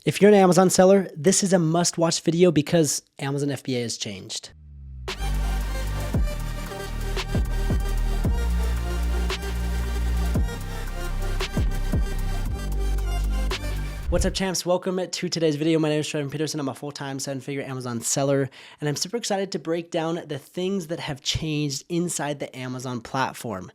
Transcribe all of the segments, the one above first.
If you're an Amazon seller, this is a must-watch video because Amazon FBA has changed. What's up, champs? Welcome to today's video. My name is Trevor Peterson. I'm a full-time seven-figure Amazon seller, and I'm super excited to break down the things that have changed inside the Amazon platform.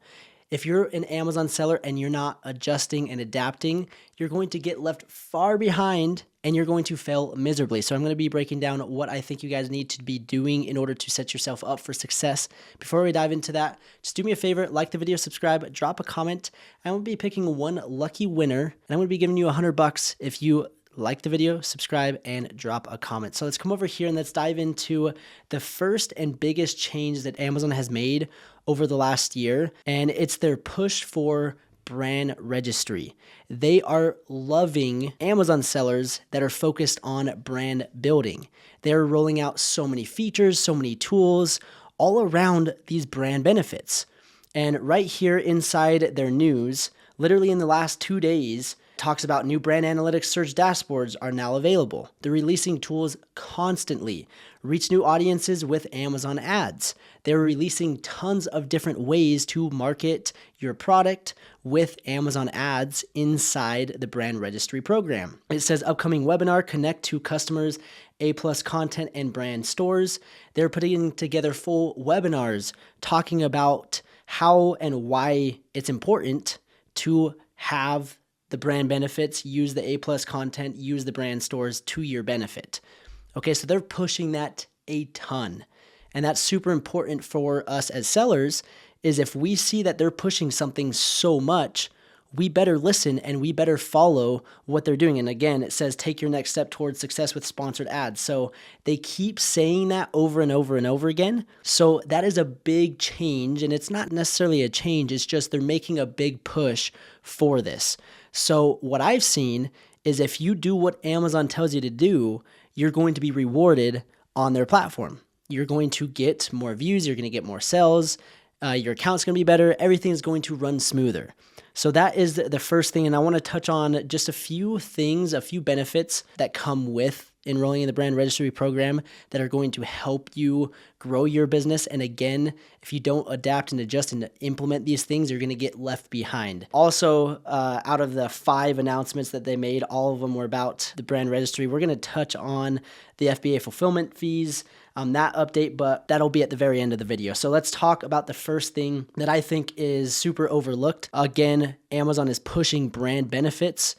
If you're an Amazon seller and you're not adjusting and adapting, you're going to get left far behind and you're going to fail miserably. So I'm going to be breaking down what I think you guys need to be doing in order to set yourself up for success. Before we dive into that, just do me a favor, like the video, subscribe, drop a comment. I'm going to be picking one lucky winner, and I'm going to be giving you $100 if you like the video, subscribe, and drop a comment. So let's come over here and let's dive into the first and biggest change that Amazon has made over the last year, and it's their push for brand registry. They are loving Amazon sellers that are focused on brand building. They're rolling out so many features, so many tools all around these brand benefits. And right here inside their news, literally in the last 2 days, talks about new brand analytics search dashboards are now available. They're releasing tools constantly. Reach new audiences with Amazon ads. They're releasing tons of different ways to market your product with Amazon ads inside the brand registry program. It says upcoming webinar, connect to customers, A+ content and brand stores. They're putting together full webinars talking about how and why it's important to have the brand benefits, use the A+ content, use the brand stores to your benefit. Okay, so they're pushing that a ton. And that's super important for us as sellers, is if we see that they're pushing something so much, we better listen and we better follow what they're doing. And again, it says take your next step towards success with sponsored ads. So they keep saying that over and over and over again. So that is a big change, and it's not necessarily a change, it's just they're making a big push for this. So what I've seen is if you do what Amazon tells you to do, you're going to be rewarded on their platform. You're going to get more views, you're going to get more sales, your account's going to be better, everything's going to run smoother. So that is the first thing, and I want to touch on just a few things, a few benefits that come with enrolling in the brand registry program that are going to help you grow your business. And again, if you don't adapt and adjust and implement these things, you're going to get left behind. Also, out of the 5 announcements that they made, all of them were about the brand registry. We're going to touch on the FBA fulfillment fees, that update, but that'll be at the very end of the video. So let's talk about the first thing that I think is super overlooked. Again, Amazon is pushing brand benefits,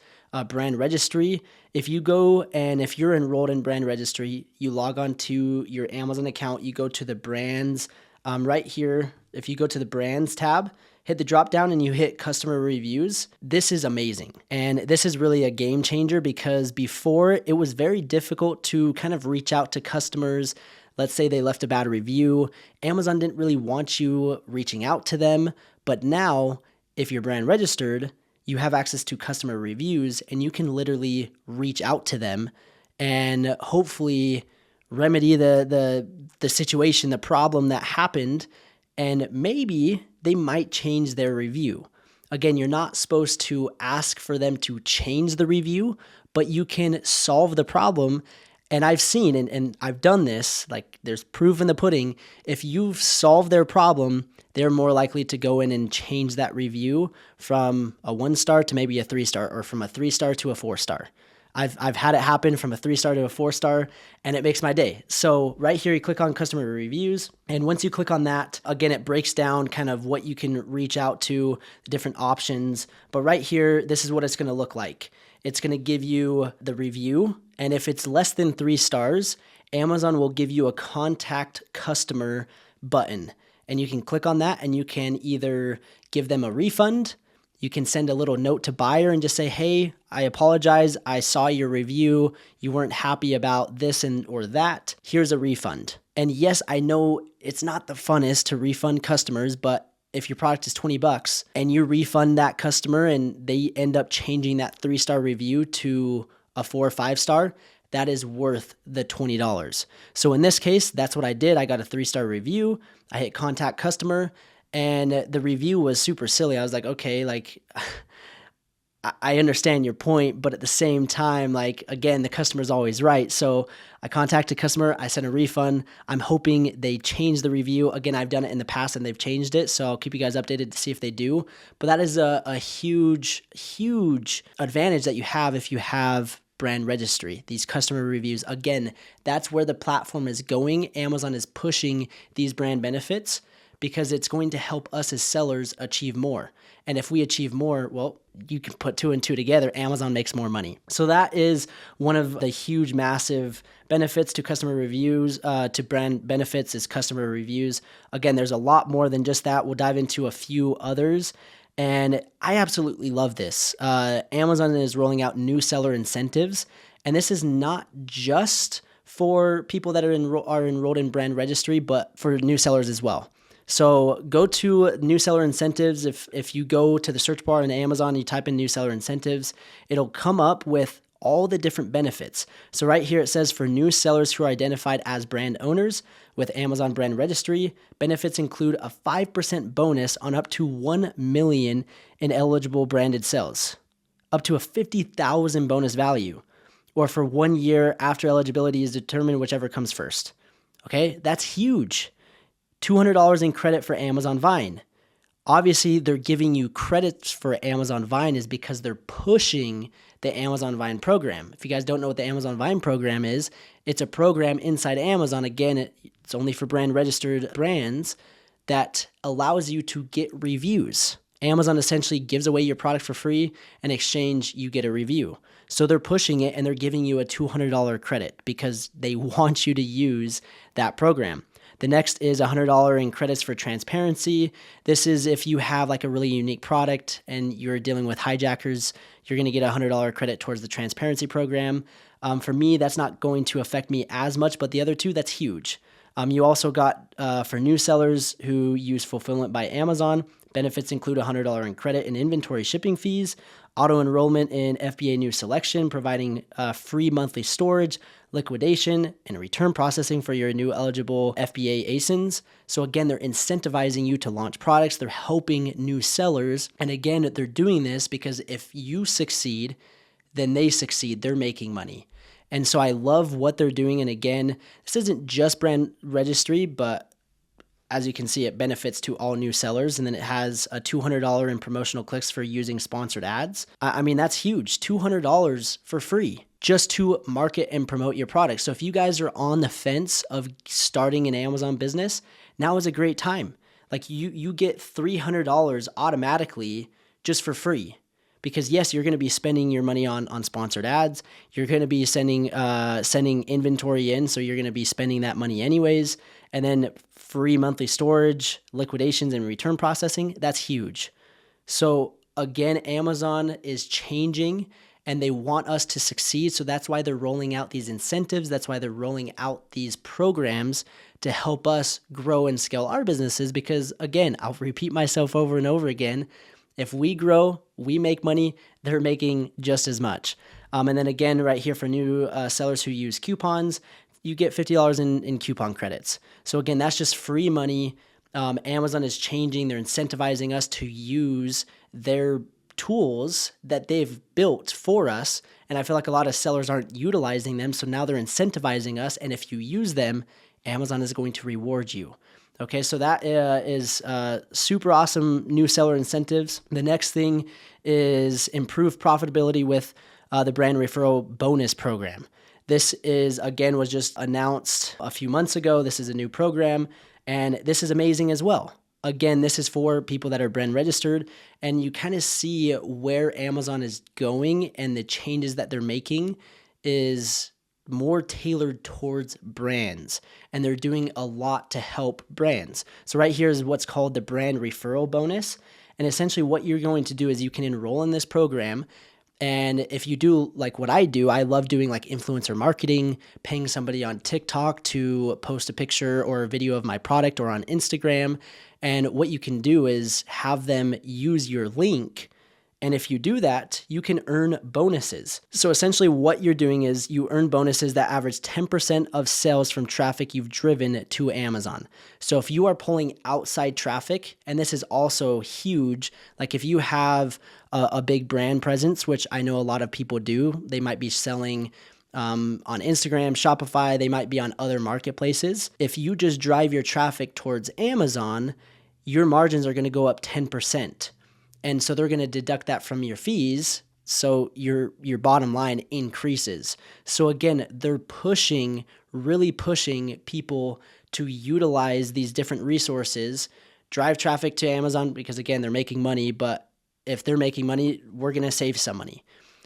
brand registry. If you go and if you're enrolled in brand registry, you log on to your Amazon account, you go to the brands right here. If you go to the brands tab, hit the drop down and you hit customer reviews. This is amazing. And this is really a game changer because before it was very difficult to kind of reach out to customers. Let's say they left a bad review. Amazon didn't really want you reaching out to them. But now if you're brand registered, you have access to customer reviews and you can literally reach out to them and hopefully remedy the situation, the problem that happened, and maybe they might change their review. Again, you're not supposed to ask for them to change the review, but you can solve the problem. And I've seen, and I've done this, like there's proof in the pudding, if you've solved their problem, they're more likely to go in and change that review from a 1-star to maybe a 3-star, or from a 3-star to a 4-star. I've had it happen from a 3-star to a 4-star, and it makes my day. So right here, you click on customer reviews. And once you click on that, again, it breaks down kind of what you can reach out to, the different options. But right here, this is what it's going to look like. It's going to give you the review. And if it's less than 3 stars, Amazon will give you a contact customer button. And you can click on that and you can either give them a refund. You can send a little note to buyer and just say, hey, I apologize. I saw your review. You weren't happy about this and or that. Here's a refund. And yes, I know it's not the funnest to refund customers, but if your product is $20 and you refund that customer and they end up changing that 3-star review to a 4 or 5-star, that is worth the $20. So in this case, that's what I did. I got a 3-star review. I hit contact customer and the review was super silly. I was like, okay, like I understand your point, but at the same time, like, again, the customer's always right. So I contact a customer, I send a refund. I'm hoping they change the review. Again, I've done it in the past and they've changed it. So I'll keep you guys updated to see if they do. But that is a huge, huge advantage that you have if you have brand registry, these customer reviews. Again, that's where the platform is going. Amazon is pushing these brand benefits because it's going to help us as sellers achieve more. And if we achieve more, well, you can put 2 and 2 together, Amazon makes more money. So that is one of the huge, massive benefits to customer reviews, to brand benefits is customer reviews. Again, there's a lot more than just that. We'll dive into a few others. And I absolutely love this. Amazon is rolling out new seller incentives. And this is not just for people that are enrolled in brand registry, but for new sellers as well. So go to new seller incentives. If you go to the search bar in Amazon, you type in new seller incentives, it'll come up with all the different benefits. So right here it says for new sellers who are identified as brand owners with Amazon brand registry, benefits include a 5% bonus on up to 1 million in eligible branded sales, up to a 50,000 bonus value, or for 1 year after eligibility is determined, whichever comes first. Okay, that's huge. $200 in credit for Amazon Vine. Obviously, they're giving you credits for Amazon Vine is because they're pushing the Amazon Vine program. If you guys don't know what the Amazon Vine program is, it's a program inside Amazon. Again, it's only for brand registered brands that allows you to get reviews. Amazon essentially gives away your product for free. In exchange, you get a review. So they're pushing it and they're giving you a $200 credit because they want you to use that program. The next is $100 in credits for transparency. This is if you have like a really unique product and you're dealing with hijackers, you're going to get a $100 credit towards the transparency program. For me, that's not going to affect me as much, but the other two, that's huge. You also got for new sellers who use Fulfillment by Amazon, benefits include $100 in credit and inventory shipping fees, auto enrollment in FBA new selection, providing free monthly storage, liquidation, and return processing for your new eligible FBA ASINs. So again, they're incentivizing you to launch products. They're helping new sellers. And again, they're doing this because if you succeed, then they succeed. They're making money. And so I love what they're doing. And again, this isn't just brand registry, but as you can see, it benefits to all new sellers. And then it has a $200 in promotional clicks for using sponsored ads. I mean, that's huge. $200 for free just to market and promote your product. So if you guys are on the fence of starting an Amazon business, now is a great time. Like you get $300 automatically just for free. Because yes, you're going to be spending your money on sponsored ads. You're going to be sending inventory in, so you're going to be spending that money anyways. And then free monthly storage, liquidations, and return processing. That's huge. So again, Amazon is changing and they want us to succeed. So that's why they're rolling out these incentives. That's why they're rolling out these programs to help us grow and scale our businesses. Because again, I'll repeat myself over and over again. If we grow, we make money, they're making just as much. And then again, right here for new sellers who use coupons, you get $50 in coupon credits. So again, that's just free money. Amazon is changing. They're incentivizing us to use their tools that they've built for us. And I feel like a lot of sellers aren't utilizing them. So now they're incentivizing us. And if you use them, Amazon is going to reward you. Okay, so that is super awesome new seller incentives. The next thing is improved profitability with the brand referral bonus program. This is, again, was just announced a few months ago. This is a new program, and this is amazing as well. Again, this is for people that are brand registered, and you kind of see where Amazon is going and the changes that they're making is more tailored towards brands, and they're doing a lot to help brands. So right here is what's called the brand referral bonus. And essentially what you're going to do is you can enroll in this program. And if you do like what I do, I love doing like influencer marketing, paying somebody on TikTok to post a picture or a video of my product, or on Instagram. And what you can do is have them use your link And if you do that, you can earn bonuses. So essentially what you're doing is you earn bonuses that average 10% of sales from traffic you've driven to Amazon. So if you are pulling outside traffic, and this is also huge, like if you have a big brand presence, which I know a lot of people do, they might be selling on Instagram, Shopify, they might be on other marketplaces. If you just drive your traffic towards Amazon, your margins are going to go up 10%. And so they're going to deduct that from your fees. So your bottom line increases. So again, they're really pushing people to utilize these different resources, drive traffic to Amazon because again, they're making money, but if they're making money, we're going to save some money.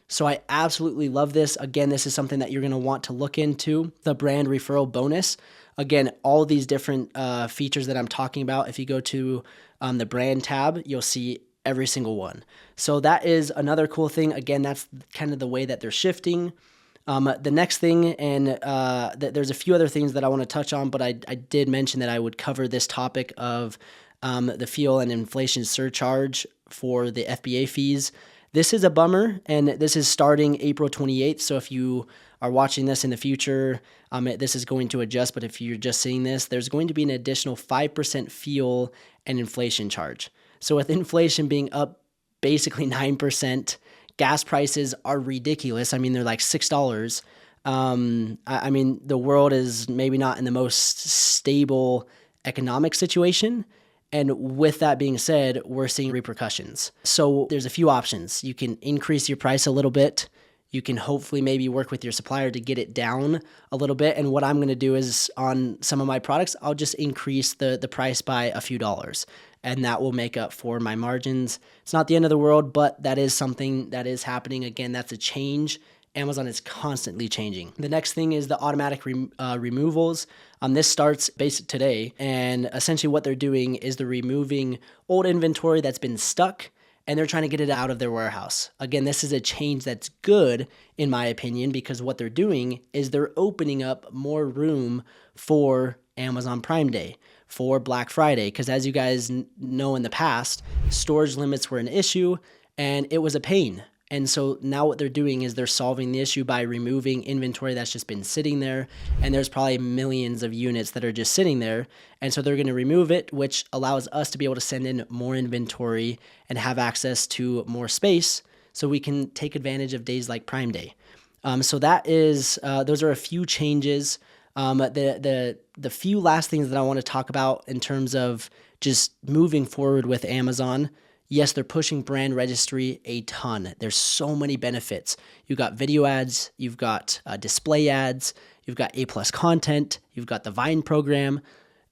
So I absolutely love this. Again, this is something that you're going to want to look into, the brand referral bonus. Again, all these different features that I'm talking about, if you go to the brand tab, you'll see every single one. So that is another cool thing. Again, that's kind of the way that they're shifting. The next thing, and there's a few other things that I want to touch on, but I did mention that I would cover this topic of the fuel and inflation surcharge for the FBA fees. This is a bummer, and this is starting April 28th. So if you are watching this in the future, this is going to adjust. But if you're just seeing this, there's going to be an additional 5% fuel and inflation charge. So with inflation being up basically 9%, gas prices are ridiculous. I mean, they're like $6. I mean, the world is maybe not in the most stable economic situation. And with that being said, we're seeing repercussions. So there's a few options. You can increase your price a little bit. You can hopefully maybe work with your supplier to get it down a little bit. And what I'm going to do is on some of my products, I'll just increase the price by a few dollars. And that will make up for my margins. It's not the end of the world, but that is something that is happening. Again, that's a change. Amazon is constantly changing. The next thing is the automatic removals. This starts basic today, and essentially what they're doing is they're removing old inventory that's been stuck, and they're trying to get it out of their warehouse. Again, this is a change that's good, in my opinion, because what they're doing is they're opening up more room for Amazon Prime Day, for Black Friday, because as you guys know in the past, storage limits were an issue, and it was a pain. And so now what they're doing is they're solving the issue by removing inventory that's just been sitting there. And there's probably millions of units that are just sitting there. And so they're going to remove it, which allows us to be able to send in more inventory and have access to more space so we can take advantage of days like Prime Day. So that is, those are a few changes. The few last things that I want to talk about in terms of just moving forward with Amazon. Yes, they're pushing brand registry a ton. There's so many benefits. You've got video ads, you've got display ads, you've got A+ content, you've got the Vine program.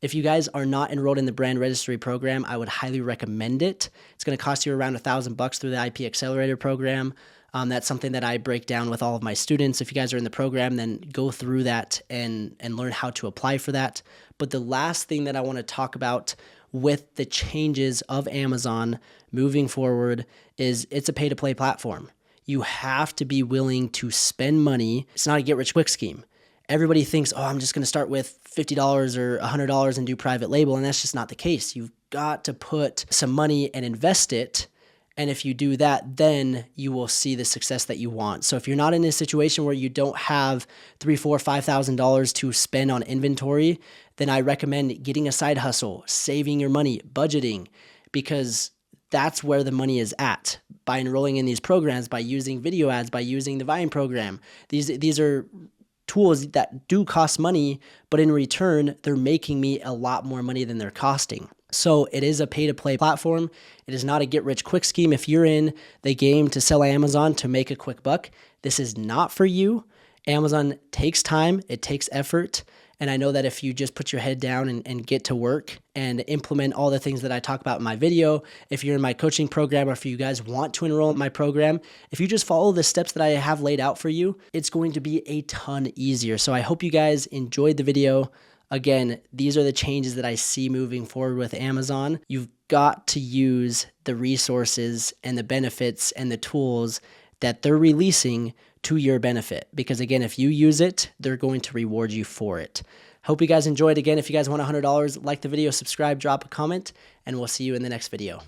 If you guys are not enrolled in the brand registry program, I would highly recommend it. It's going to cost you around $1,000 through the IP Accelerator program. That's something that I break down with all of my students. If you guys are in the program, then go through that and learn how to apply for that. But the last thing that I want to talk about with the changes of Amazon moving forward is it's a pay-to-play platform. You have to be willing to spend money. It's not a get-rich-quick scheme. Everybody thinks, oh, I'm just going to start with $50 or $100 and do private label, and that's just not the case. You've got to put some money and invest it, and if you do that, then you will see the success that you want. So if you're not in a situation where you don't have $3,000, $4,000, $5,000 to spend on inventory, then I recommend getting a side hustle, saving your money, budgeting, because that's where the money is at. By enrolling in these programs, by using video ads, by using the Vine program. These are tools that do cost money, but in return, they're making me a lot more money than they're costing. So it is a pay-to-play platform. It is not a get-rich-quick scheme. If you're in the game to sell Amazon to make a quick buck, this is not for you. Amazon takes time. It takes effort. And I know that if you just put your head down and get to work and implement all the things that I talk about in my video, if you're in my coaching program or if you guys want to enroll in my program, if you just follow the steps that I have laid out for you, it's going to be a ton easier. So I hope you guys enjoyed the video. Again, these are the changes that I see moving forward with Amazon. You've got to use the resources and the benefits and the tools that they're releasing to your benefit. Because again, if you use it, they're going to reward you for it. Hope you guys enjoyed. Again, if you guys want $100, like the video, subscribe, drop a comment, and we'll see you in the next video.